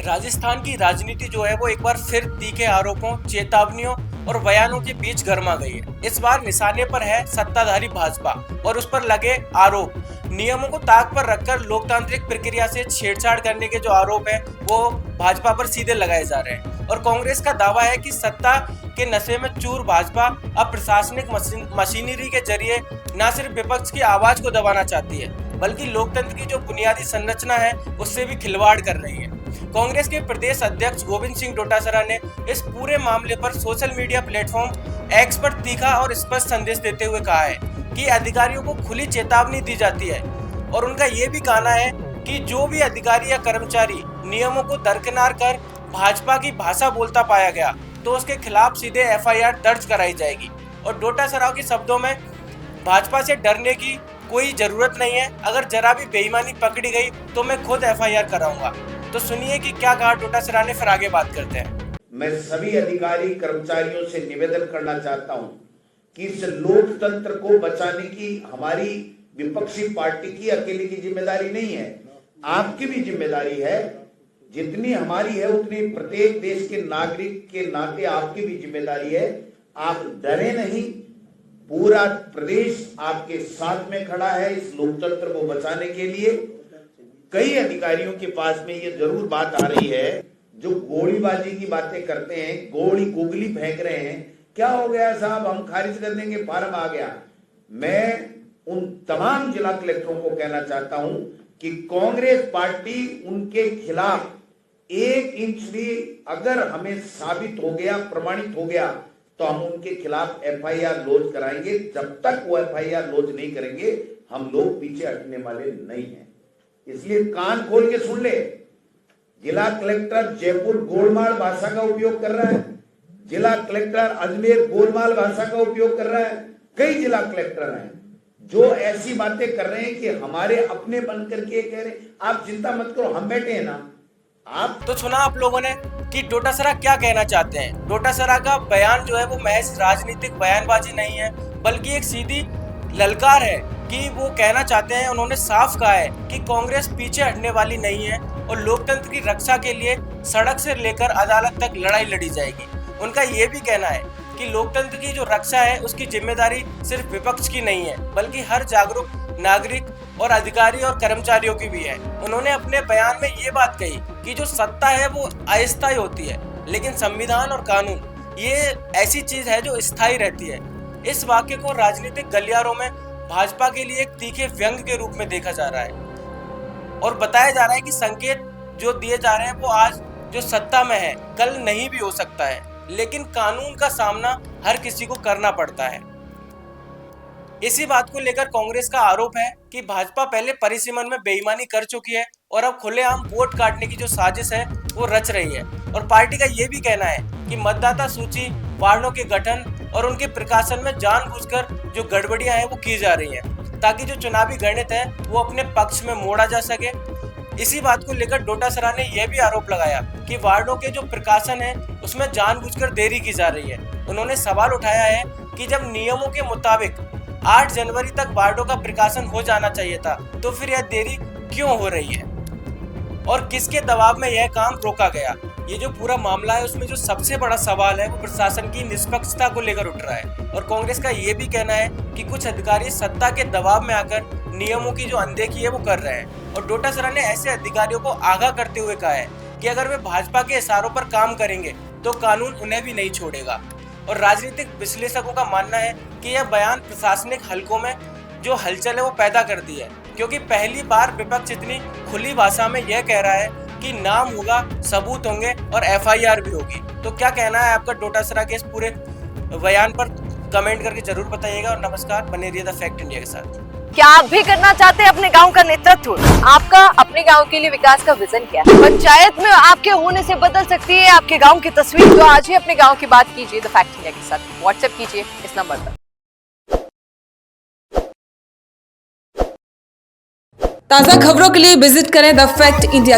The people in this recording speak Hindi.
राजस्थान की राजनीति जो है वो एक बार फिर तीखे आरोपों, चेतावनियों और बयानों के बीच गर्मा गई है। इस बार निशाने पर है सत्ताधारी भाजपा और उस पर लगे आरोप। नियमों को ताक पर रखकर लोकतांत्रिक प्रक्रिया से छेड़छाड़ करने के जो आरोप है वो भाजपा पर सीधे लगाए जा रहे हैं। और कांग्रेस का दावा है कि सत्ता के नशे में चूर भाजपा अब प्रशासनिक मशीनरी के जरिए न सिर्फ विपक्ष की आवाज को दबाना चाहती है बल्कि लोकतंत्र की जो बुनियादी संरचना है उससे भी खिलवाड़ कर रही है। कांग्रेस के प्रदेश अध्यक्ष गोविंद सिंह डोटासरा ने इस पूरे मामले पर सोशल मीडिया प्लेटफॉर्म एक्स पर तीखा और स्पष्ट संदेश देते हुए कहा है कि अधिकारियों को खुली चेतावनी दी जाती है और उनका ये भी कहना है कि जो भी अधिकारी या कर्मचारी नियमों को दरकिनार कर भाजपा की भाषा बोलता पाया गया तो उसके खिलाफ सीधे एफआईआर दर्ज कराई जाएगी। और डोटासरा के शब्दों में भाजपा से डरने की कोई जरूरत नहीं है, अगर जरा भी बेईमानी पकड़ी गई तो मैं खुद एफआईआर कराऊंगा। तो सुनिए कि क्या कहा डोटासरा ने, फिर आगे बात करते हैं। मैं सभी अधिकारी कर्मचारियों से निवेदन करना चाहता हूं कि इस लोकतंत्र को बचाने की हमारी विपक्षी पार्टी की अकेले की जिम्मेदारी नहीं है, आपकी भी जिम्मेदारी है। जितनी हमारी है उतनी प्रत्येक देश के नागरिक के नाते आपकी भी जिम्मेदारी है। आप डरे नहीं, पूरा प्रदेश आपके साथ में खड़ा है इस लोकतंत्र को बचाने के लिए। कई अधिकारियों के पास में ये जरूर बात आ रही है जो गोलीबाजी की बातें करते हैं, गोगली फेंक रहे हैं, क्या हो गया साहब, हम खारिज कर देंगे, फार्म आ गया। मैं उन तमाम जिला कलेक्टरों को कहना चाहता हूं कि कांग्रेस पार्टी उनके खिलाफ 1 इंच भी अगर हमें साबित हो गया, प्रमाणित हो गया तो हम उनके खिलाफ एफआईआर लॉन्च कराएंगे। जब तक वो एफआईआर लॉन्च नहीं करेंगे हम लोग पीछे हटने वाले नहीं हैं। इसलिए कान खोल के सुन ले। जिला कलेक्टर जयपुर गोलमाल भाषा का उपयोग कर रहा है, जिला कलेक्टर अजमेर गोलमाल भाषा का उपयोग कर रहा है। कई जिला कलेक्टर हैं जो ऐसी बातें कर रहे हैं कि हमारे अपने बनकर के कह रहे आप चिंता मत करो, हम बैठे हैं ना। आप तो सुना आप लोगों ने कि डोटासरा क्या कहना चाहते हैं। डोटासरा का बयान जो है वो महज राजनीतिक बयानबाजी नहीं है बल्कि एक सीधी ललकार है कि वो कहना चाहते हैं, उन्होंने साफ कहा है कि कांग्रेस पीछे हटने वाली नहीं है और लोकतंत्र की रक्षा के लिए सड़क से लेकर अदालत तक लड़ाई लड़ी जाएगी। उनका ये भी कहना है कि लोकतंत्र की जो रक्षा है उसकी जिम्मेदारी सिर्फ विपक्ष की नहीं है बल्कि हर जागरूक नागरिक और अधिकारी और कर्मचारियों की भी है। उन्होंने अपने बयान में ये बात कही कि जो सत्ता है वो अस्थायी होती है लेकिन संविधान और कानून ये ऐसी चीज है जो स्थायी रहती है। इस वाक्य को राजनीतिक गलियारों में भाजपा के लिए एक तीखे व्यंग के रूप में देखा जा रहा है और बताया जा रहा है कि संकेत जो दिए जा रहे हैं वो आज जो सत्ता में है कल नहीं भी हो सकता है, लेकिन कानून का सामना हर किसी को करना पड़ता है। इसी बात को लेकर कांग्रेस का आरोप है कि भाजपा पहले परिसीमन में बेईमानी कर चुकी है और अब खुलेआम वोट काटने की जो साजिश है वो रच रही है। और पार्टी का ये भी कहना है कि मतदाता सूची, वार्डों के गठन और उनके प्रकाशन में जानबूझकर जो गड़बड़ियां हैं वो की जा रही हैं ताकि जो चुनावी गणित है वो अपने पक्ष में मोड़ा जा सके। इसी बात को लेकर डोटासरा ने यह भी आरोप लगाया कि वार्डों के जो प्रकाशन है उसमें जानबूझकर देरी की जा रही है। उन्होंने सवाल उठाया है कि जब नियमों के मुताबिक 8 जनवरी तक वार्डों का प्रकाशन हो जाना चाहिए था तो फिर यह देरी क्यों हो रही है और किसके दबाव में यह काम रोका गया। ये जो पूरा मामला है उसमें जो सबसे बड़ा सवाल है वो प्रशासन की निष्पक्षता को लेकर उठ रहा है। और कांग्रेस का ये भी कहना है कि कुछ अधिकारी सत्ता के दबाव में आकर नियमों की जो अनदेखी है वो कर रहे हैं। और डोटासरा ने ऐसे अधिकारियों को आगाह करते हुए कहा है कि अगर वे भाजपा के इशारों पर काम करेंगे तो कानून उन्हें भी नहीं छोड़ेगा। और राजनीतिक विश्लेषकों का मानना है कि यह बयान प्रशासनिक हलकों में जो हलचल है वो पैदा कर दी है, क्योंकि पहली बार विपक्ष इतनी खुली भाषा में यह कह रहा है कि नाम होगा, सबूत होंगे और एफआईआर भी होगी। तो क्या कहना है आपका डोटासरा के इस पूरे बयान पर, कमेंट करके जरूर बताइएगा। और नमस्कार, बने रहिए द फैक्ट इंडिया के साथ। क्या आप भी करना चाहते हैं अपने गांव का नेतृत्व? आपका अपने गांव के लिए विकास का विजन क्या है? पंचायत में आपके होने से बदल सकती है आपके गांव की तस्वीर। तो आज ही अपने गांव की बात कीजिए द फैक्ट इंडिया के साथ। व्हाट्सएप कीजिए इस नंबर पर। ताज़ा खबरों के लिए विजिट करें द फैक्ट इंडिया।